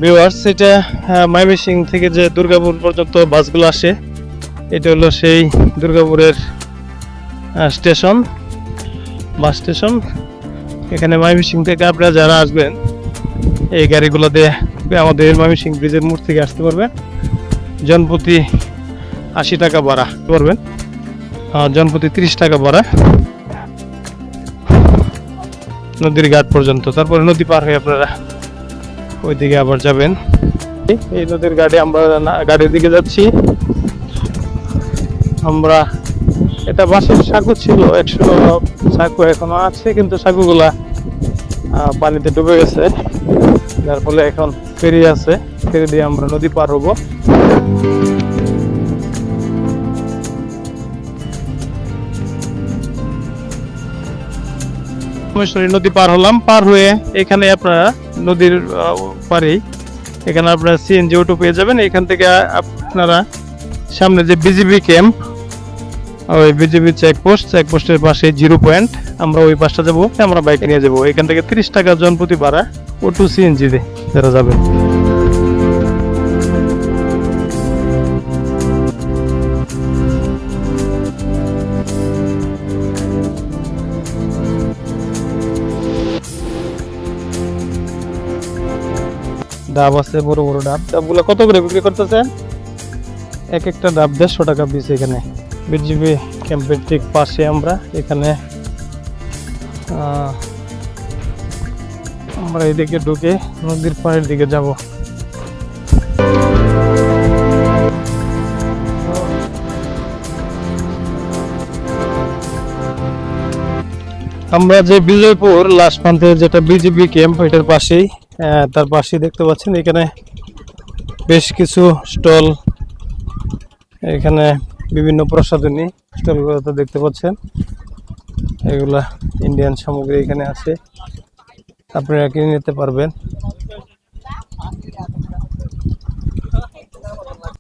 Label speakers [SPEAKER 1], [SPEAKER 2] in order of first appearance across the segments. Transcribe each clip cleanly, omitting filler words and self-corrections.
[SPEAKER 1] Viewers, এটা ময়মনসিং থেকে যে দুর্গাপুর পর্যন্ত বাসগুলো আসে, এটা হলো সেই দুর্গাপুরের স্টেশন, বাস স্টেশন। এখানে ময়মনসিং থেকে আপনারা যারা আসবেন এই গাড়িগুলো দিয়ে আমাদের ময়মনসিং ব্রিজের মোড় থেকে আসতে পারবেন। জনপ্রতি 80 টাকা ভাড়া করবেন, জনপ্রতি 30 টাকা ভাড়া নদীর ঘাট পর্যন্ত। তারপরে নদী পার হয়ে আপনারা ওইদিকে আবার যাবেন। এই নদীর ঘাটে আমরা গাড়ির দিকে যাচ্ছি আমরা। এটা বাঁশের সাঁকো ছিল, 100 সাঁকো এখনো আছে, কিন্তু সাঁকোগুলা পানিতে ডুবে গেছে, যার ফলে এখন ফেরি আছে, ফেরি দিয়ে আমরা নদী পার হবো। নদী পার হলাম, পার হয়ে এখানে আপনারা নদীর পারেই এখানে আপনারা সিএনজি অটো পেয়ে যাবেন। এখান থেকে আপনারা সামনে যে বিজিবি ক্যাম্প, ওই বিজিবি চেকপোস্টের পাশে 0 পয়েন্ট, আমরা ওই পাশটা যাবো, আমরা বাইক নিয়ে যাবো। এখান থেকে 30 টাকা জনপ্রতি ভাড়া অটো সিএনজি তে যারা যাবেন। ডাব আছে, বড় বড় ডাব। ডাবগুলো কত করে বিক্রি করতেছেন? এক একটা ডাব 150 টাকা পিস। এখানে বিজিবি ক্যাম্পের ঠিক পাশে আমরা এদিকে ঢুকে নদীর পাড়ের দিকে যাব। আমরা যে বিজয়পুর লাস্ট প্রান্তে যেটা বিজিবি ক্যাম্প, এটার পাশেই, তার পাশেই দেখতে পাচ্ছেন এখানে বেশ কিছু স্টল, এখানে বিভিন্ন প্রসাধনী স্টলগুলো দেখতে পাচ্ছেন। এগুলা ইন্ডিয়ান সামগ্রী এখানে আছে, আপনারা কিনে নিতে পারবেন।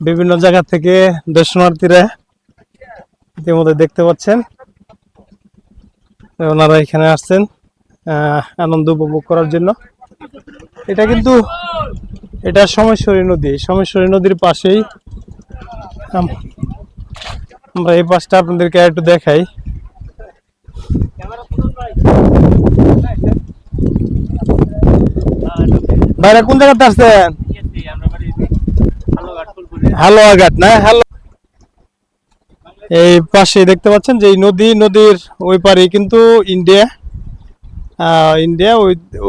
[SPEAKER 1] বিভিন্ন জায়গা থেকে দর্শনার্থীরা ইতিমধ্যে দেখতে পাচ্ছেন, ওনারা এখানে আসছেন আনন্দ উপভোগ করার জন্য। এটা কিন্তু এটা সোমেশ্বরী নদী, সোমেশ্বরী নদীর পাশেই আমরা এই পাশটা আপনাদেরকে একটু দেখাই। বাইরে কোন জায়গাতে আসছেন? হালুয়াঘাট না? এই পাশে দেখতে পাচ্ছেন যে নদীর ওই পারে কিন্তু ইন্ডিয়া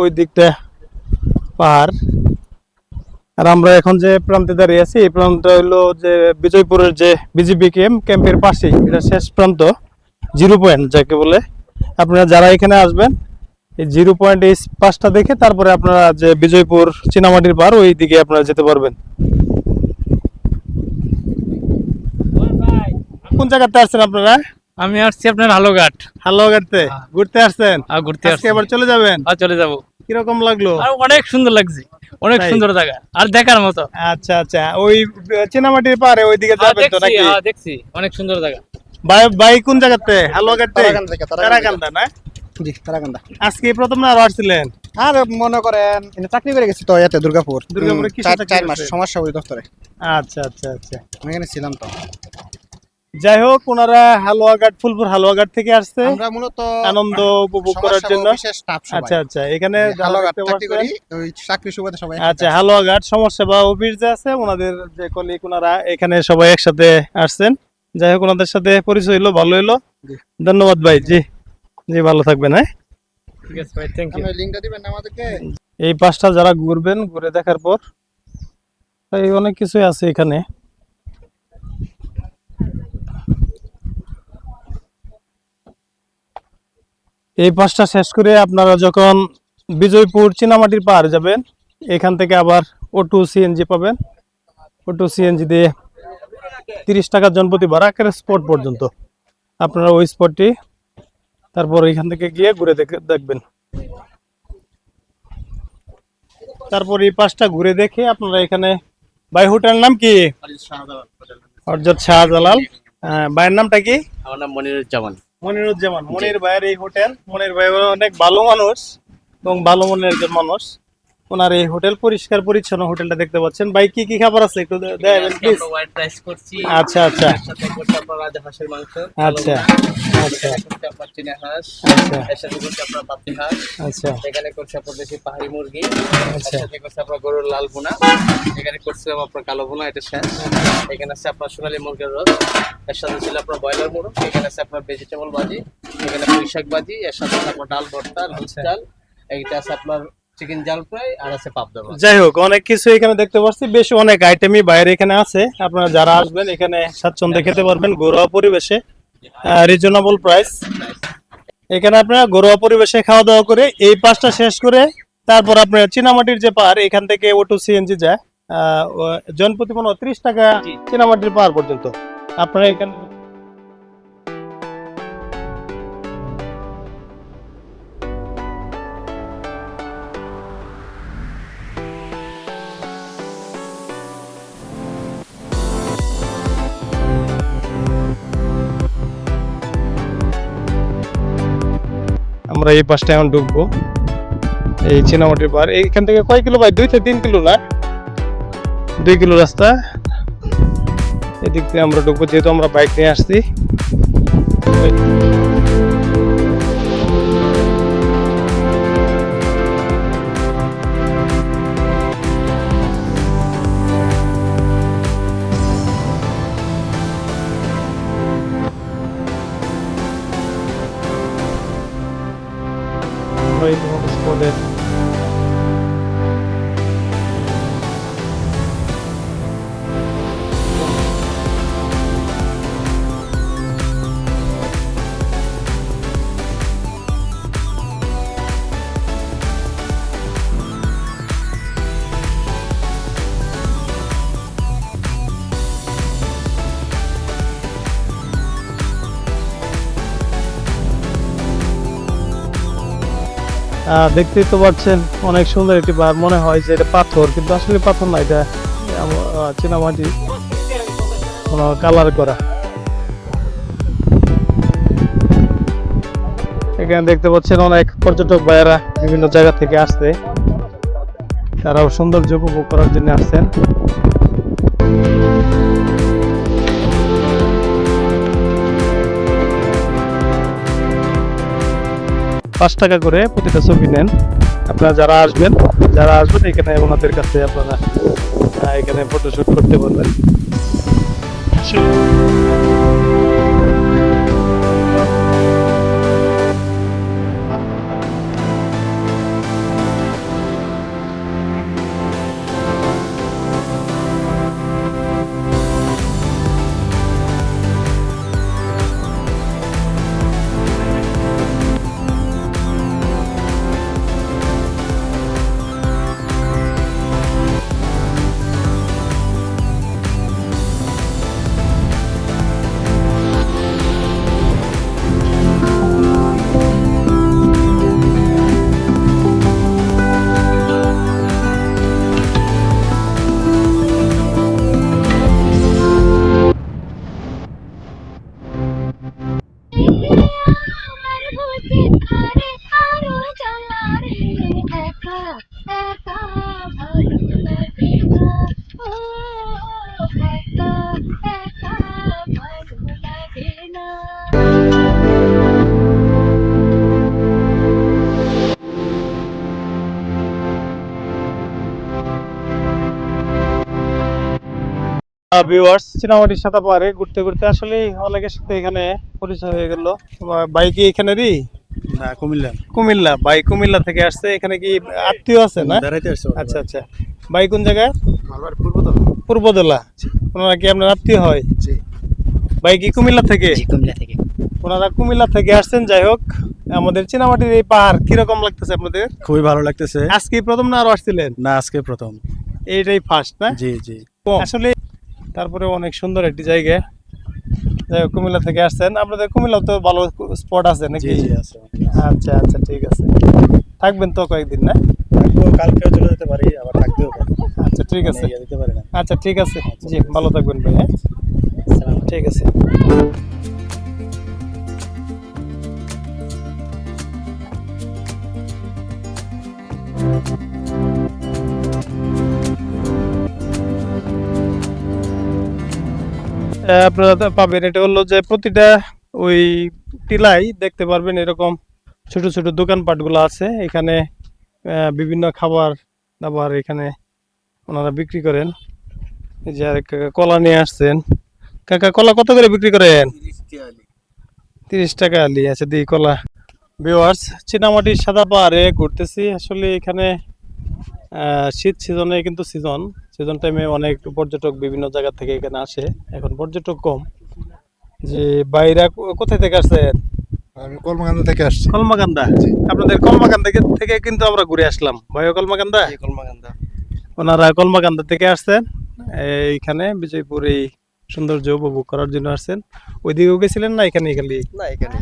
[SPEAKER 1] ওই দিকটা পাহাড়। আর আমরা এখন যে প্রান্তে দাঁড়িয়ে আছি, এই প্রান্ত হলো যে বিজয়পুরের যে বিজিবি ক্যাম্পের পাশেই, এটা শেষ প্রান্ত, 0 পয়েন্ট যাকে বলে। আপনারা যারা এখানে আসবেন এই 0 পয়েন্ট এই পাশটা দেখে তারপরে আপনারা যে বিজয়পুর চীনামাটির পার ওই দিকে আপনারা যেতে পারবেন। কোন জায়গাতে আসছেন আপনারা?
[SPEAKER 2] আমি আসছি আপনার হালুয়াঘাটে
[SPEAKER 1] ঘুরতে আসছেন?
[SPEAKER 2] ঘুরতে আসছি।
[SPEAKER 1] এবার চলে যাবেন?
[SPEAKER 2] চলে যাবো।
[SPEAKER 1] কিরকম লাগলো?
[SPEAKER 2] অনেক সুন্দর লাগছে, অনেক সুন্দর জায়গা আর দেখার মতো।
[SPEAKER 1] আচ্ছা আচ্ছা, ওই চীনামাটির পারে ওই দিকে যাবেন তো নাকি?
[SPEAKER 2] দেখছি, অনেক সুন্দর জায়গা।
[SPEAKER 1] ভাই কোন জায়গাতে? হালুয়াঘাটে? তারাকান্দা না?
[SPEAKER 3] জি, তারাকান্দা।
[SPEAKER 1] আজকে প্রথম না আরো আসছিলেন?
[SPEAKER 3] আর মনে করেন চাকরি করে গেছি তো এতে দুর্গাপুরে
[SPEAKER 1] কিসের
[SPEAKER 3] 4 মাস সমাজসেবা দপ্তরে।
[SPEAKER 1] আচ্ছা আচ্ছা আচ্ছা,
[SPEAKER 3] আমি এখানে ছিলাম তো।
[SPEAKER 1] যাই হোক, ওনারা ফুলপুর হালুয়াঘাট থেকে আসছে
[SPEAKER 3] আমরা মূলত
[SPEAKER 1] আনন্দ উপভোগ করার জন্য। আচ্ছা আচ্ছা, এখানে
[SPEAKER 3] ওই চাকরি সুবাদে সবাই।
[SPEAKER 1] আচ্ছা, হালুয়াঘাট সমাজসেবা অফিস যে আছে, ওনাদের যে কলিগ, ওনারা এখানে সবাই একসাথে আসছেন। যাই হোক, ওনাদের সাথে পরিচয় হলো, ভালো হলো। ধন্যবাদ ভাই। জি জি, ভালো থাকবেন। হ্যাঁ,
[SPEAKER 2] ঠিক আছে ভাই, থ্যাংক ইউ।
[SPEAKER 3] লিংকটা দিবেন আমাদেরকে।
[SPEAKER 1] এই পাশটা যারা ঘুরবেন, ঘুরে দেখার পর এই অনেক কিছুই আছে এখানে। এই পাশটা শেষ করে আপনারা যখন বিজয়পুর চীনামাটির পাহাড় যাবেন, এখান থেকে আবার অটো সিএনজি পাবেন। অটো সিএনজি দিয়ে 30 টাকা জনপ্রতি ভাড়া স্পট পর্যন্ত। আপনারা ওই স্পটটি তারপর এখান থেকে গিয়ে ঘুরে দেখবেন। তারপর এই পাশটা ঘুরে দেখে আপনারা এখানে, ভাই হোটেলের নাম কি? হযরত শাহজালাল। ভাইয়ের নামটা কি?
[SPEAKER 2] আমার নাম মনিরুজ্জামান।
[SPEAKER 1] মনির ভাইয়ের এই হোটেল। মনির ভাই অনেক ভালো মানুষ এবং ভালো মনের একজন মানুষ। ওনার এই হোটেল পরিষ্কার পরিচ্ছন্ন হোটেলটা দেখতে পাচ্ছেন। ভাই কি কি খাবার আছে একটু দেখাবেন প্লিজ?
[SPEAKER 2] আমরা হোয়াইট রাইস করছি,
[SPEAKER 1] আচ্ছা আচ্ছা
[SPEAKER 2] এর সাথে করছি আপনার রাজা হাঁসের মাংস,
[SPEAKER 1] আচ্ছা
[SPEAKER 2] আচ্ছা করছি আপনার চীনা হাঁস,
[SPEAKER 1] আচ্ছা
[SPEAKER 2] এর সাথে করছি আপনার পাতি হাঁস,
[SPEAKER 1] আচ্ছা
[SPEAKER 2] এখানে করছি আপনার দেশি পাহাড়ি মুরগি,
[SPEAKER 1] আচ্ছা।
[SPEAKER 2] এর সাথে করছি আপনার গরুর লাল ভুনা, এখানে করছিলাম আপনার কালো ভুনা, এটা শেষ। এখানে আছে আপনার সোনালী মুরগির রোজ, এর সাথে ছিল আপনার ব্রয়লার মুরগ, এখানে আছে আপনার ভেজিটেবল ভাজি, এখানে পুঁই শাক ভাজি, এর সাথে আছে আপনার ডাল ভর্তা, লুচ ডাল, এইটা আছে আপনার চিকেন জাল ফ্রাই, আর আছে পাবদা ভাজি।
[SPEAKER 1] যাই হোক, অনেক কিছু এখানে দেখতে পাচ্ছি, বেশ অনেক আইটেমই বাইরে এখানে আছে। আপনারা যারা আসবেন এখানে স্বাচ্ছন্দ্যে খেতে পারবেন ঘরোয়া পরিবেশে, রিজনেবল প্রাইস। এখানে আপনারা ঘরোয়া পরিবেশে খাওয়া দাওয়া করে এই পাঁচটা শেষ করে তারপর আপনার চীনামাটির যে পাহাড় এখান থেকে অটো সিএনজি যায়, জনপ্রতি 30 টাকা চীনামাটির পাহাড় পর্যন্ত। আপনারা এখানে আমরা এই পাশটা এখন ঢুকবো এই চীনামাটির পাহাড়। এইখান থেকে কয় কিলো ভাই? 2 থেকে 3 কিলো না? 2 কিলো রাস্তা। এদিক দিয়ে আমরা ঢুকবো যেহেতু আমরা বাইক নিয়ে আসছি। এই স্পটের দেখতেই তো পাচ্ছেন অনেক সুন্দর একটি পাহাড়। মনে হয় যে এটা পাথর, কিন্তু আসলে পাথর না, এটা চীনামাটি কালার করা। এখানে দেখতে পাচ্ছেন অনেক পর্যটক ভাইয়েরা বিভিন্ন জায়গা থেকে আসছে, তারাও সৌন্দর্য উপভোগ করার জন্য আসছেন। 5 টাকা করে প্রতিটা ছবি নেন। আপনারা যারা আসবেন এখানে ওনাদের কাছে আপনারা এখানে ফটোশুট করতে পারবেন। ভিউয়ার্স, চীনামাটির সাথে পাহাড়ে ঘুরতে ঘুরতে আসলে অনেকের সাথে এখানে পরিচয় হয়ে গেল। বাইকে এখানেরই
[SPEAKER 3] না, কুমিল্লা।
[SPEAKER 1] কুমিল্লা, ভাই কুমিল্লা থেকে আসছে। এখানে কি আত্মীয় আছে না?
[SPEAKER 3] বেড়াইতে আসছো?
[SPEAKER 1] আচ্ছা আচ্ছা। ভাই কোন জায়গায়?
[SPEAKER 3] মালবার পূর্বতল।
[SPEAKER 1] পূর্বদোলা। ওনারা কি আপনার আত্মীয় হয়?
[SPEAKER 3] জি।
[SPEAKER 1] ভাই কি কুমিল্লা থেকে?
[SPEAKER 2] জি, কুমিল্লা থেকে।
[SPEAKER 1] ওনারা কুমিল্লা থেকে আসছেন। যাই হোক, আমাদের চীনামাটির এই পাহাড় কিরকম লাগতেছে আপনাদের?
[SPEAKER 3] খুবই ভালো লাগতেছে।
[SPEAKER 1] আজকে প্রথম না আরো আসছিলেন?
[SPEAKER 3] না, আজকে প্রথম।
[SPEAKER 1] এইটাই ফার্স্ট না?
[SPEAKER 3] জি জি।
[SPEAKER 1] আসলে তারপরে অনেক সুন্দর একটি জায়গা। যাই হোক, কুমিল্লা থেকে আসছেন। আপনাদের কুমিল্লাও তো ভালো স্পট আছে নাকি?
[SPEAKER 3] জি জি আছে।
[SPEAKER 1] আচ্ছা আচ্ছা, ঠিক আছে। থাকবেন তো কয়েকদিন না?
[SPEAKER 3] থাকবো, কালকেও চলে যেতে পারি, আবার থাকতেও পারি।
[SPEAKER 1] আচ্ছা ঠিক আছে।
[SPEAKER 3] দিতে পারি না।
[SPEAKER 1] আচ্ছা ঠিক আছে, জি ভালো থাকবেন ভাই। হ্যাঁ ঠিক আছে। আপনারা তো পাবেন। এটা হলো যে প্রতিটা ওই টিলাই দেখতে পারবেন এরকম ছোট ছোট দোকানপাটগুলো আছে এখানে। বিভিন্ন খাবার দাবার এখানে ওনারা বিক্রি করেন। এই যে আরেক কাকা কলা নিয়ে আসছেন। কাকা কলা কত করে বিক্রি করেন? 30 টাকা আলি আছে দি কলা। ভিউয়ার্স, চীনামাটির সাদা পাহাড়ে ঘুরতেছি। আসলে এখানে শীত সিজনে কিন্তু সিজন টাইমে অনেক পর্যটক বিভিন্ন জায়গা থেকে এখানে আসে। এখন পর্যটক কম। যে বাইরা কোথায় থেকে আসছেন?
[SPEAKER 3] আমি কলমাকান্দা থেকে আসছি।
[SPEAKER 1] কলমাকান্দা। আপনাদের কলমাকান্দা থেকে কিন্তু আমরা ঘুরে আসলাম। ভাইও কলমাকান্দা?
[SPEAKER 2] কলমাকান্দা।
[SPEAKER 1] ওনারা কলমাকান্দা থেকে আসছেন এইখানে বিজয়পুর এই সৌন্দর্য উপভোগ করার জন্য আসছেন। ওইদিকেও গেছিলেন না এখানে খালি?
[SPEAKER 2] না এখানে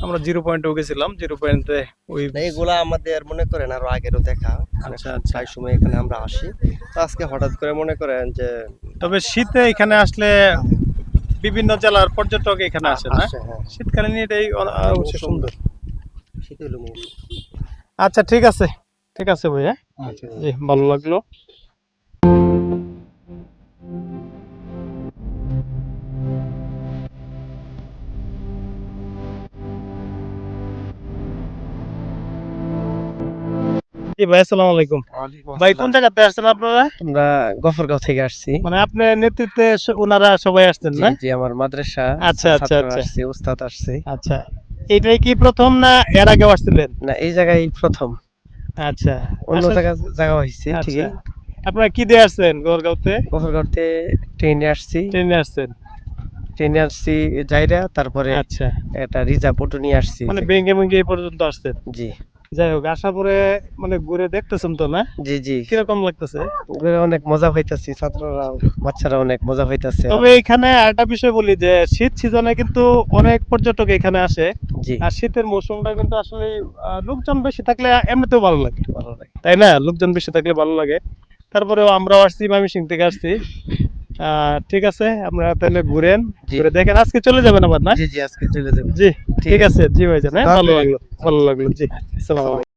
[SPEAKER 1] আমরা 0 পয়েন্টেও গেছিলাম। 0 পয়েন্টে ওই
[SPEAKER 2] এইগুলা আমাদের মনে করেন আরো আগেরও দেখা।
[SPEAKER 1] আচ্ছা আচ্ছা।
[SPEAKER 2] প্রায় সময় এখানে আমরা আসি, তো আজকে হঠাৎ করে মনে করেন যে
[SPEAKER 1] তবে শীতে এখানে আসলে বিভিন্ন জেলার পর্যটক এখানে আসে না?
[SPEAKER 2] আসে, হ্যাঁ।
[SPEAKER 1] শীতকালীন এটাই অবশ্যই সুন্দর।
[SPEAKER 2] শীত হলো মূল।
[SPEAKER 1] আচ্ছা ঠিক আছে, ঠিক আছে ভাইয়া। জি, ভালো লাগলো। জি ভাই, আসসালামু আলাইকুম। ভাই কোন জায়গাতে আসছেন আপনারা?
[SPEAKER 2] আমরা গফরগাঁও থেকে আসছি।
[SPEAKER 1] মানে আপনার নেতৃত্বে ওনারা সবাই আসছেন
[SPEAKER 2] জি
[SPEAKER 1] না?
[SPEAKER 2] জি, আমার মাদ্রাসা
[SPEAKER 1] আচ্ছা আচ্ছা
[SPEAKER 2] ছাত্ররা
[SPEAKER 1] আচ্ছা
[SPEAKER 2] আসছে, উস্তাদ আসছে।
[SPEAKER 1] আচ্ছা। এটাই কি প্রথম না এর আগেও আসছিলেন?
[SPEAKER 2] না, এই জায়গায় প্রথম।
[SPEAKER 1] আচ্ছা।
[SPEAKER 2] অন্য
[SPEAKER 1] আসলে-
[SPEAKER 2] জায়গা হয়েছে
[SPEAKER 1] আচ্ছা।
[SPEAKER 2] ঠিকই।
[SPEAKER 1] আপনারা কি দিয়ে আসছেন গড়গাঁওতে?
[SPEAKER 2] গফরগাঁওতে ট্রেনে আসছি।
[SPEAKER 1] ট্রেনে আসছেন?
[SPEAKER 2] যাইরা, তারপরে
[SPEAKER 1] আচ্ছা।
[SPEAKER 2] একটা রিজার্ভ অটো নিয়ে আসছি।
[SPEAKER 1] মানে বেঙ্গে বেঙ্গে এই পর্যন্ত আসছেন?
[SPEAKER 2] জি
[SPEAKER 1] যাই হোক, আসার পরে মানে ঘুরে দেখতেছেন তো না?
[SPEAKER 2] জি জি,
[SPEAKER 1] কিরকম লাগতেছে?
[SPEAKER 2] ঘুরে অনেক মজা পাইতাছি, ছাত্ররা বাচ্চারা অনেক মজা পাইতাছে।
[SPEAKER 1] তবে এখানে আরেকটা বিষয় বলি যে শীত সিজনে কিন্তু অনেক পর্যটক এখানে আসে।
[SPEAKER 2] জি,
[SPEAKER 1] আর শীতের মৌসুমটা কিন্তু আসলে লোকজন বেশি থাকলে এমনিতেও ভালো লাগে,
[SPEAKER 2] ভালো লাগে।
[SPEAKER 1] তাই না? লোকজন বেশি থাকলে ভালো লাগে। তারপরেও আমরাও আসছি, ময়মনসিংহ থেকে আসছি। ঠিক আছে, আপনারা তাহলে ঘুরেন,
[SPEAKER 2] জি
[SPEAKER 1] ঘুরে দেখেন। আজকে চলে যাবেন আবার না?
[SPEAKER 2] জি জি, আজকে চলে যাবো।
[SPEAKER 1] জি, ঠিক আছে। জি ভাইজান, হ্যাঁ, ভালো
[SPEAKER 2] তাহলে-
[SPEAKER 1] লাগলো, ভালো লাগলো। জি, আসসালামু আলাইকুম।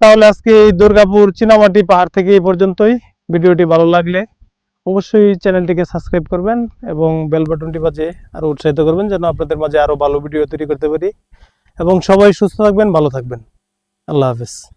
[SPEAKER 1] তাহলে আজকে এই দুর্গাপুর চীনামাটি পাহাড় থেকে এই পর্যন্তই। ভিডিওটি ভালো লাগলে অবশ্যই চ্যানেলটিকে সাবস্ক্রাইব করবেন এবং বেল বাটনটি বাজিয়ে আরো উৎসাহিত করবেন যেন আপনাদের মাঝে আরো ভালো ভিডিও তৈরি করতে পারি। এবং সবাই সুস্থ থাকবেন, ভালো থাকবেন। আল্লাহ হাফেজ।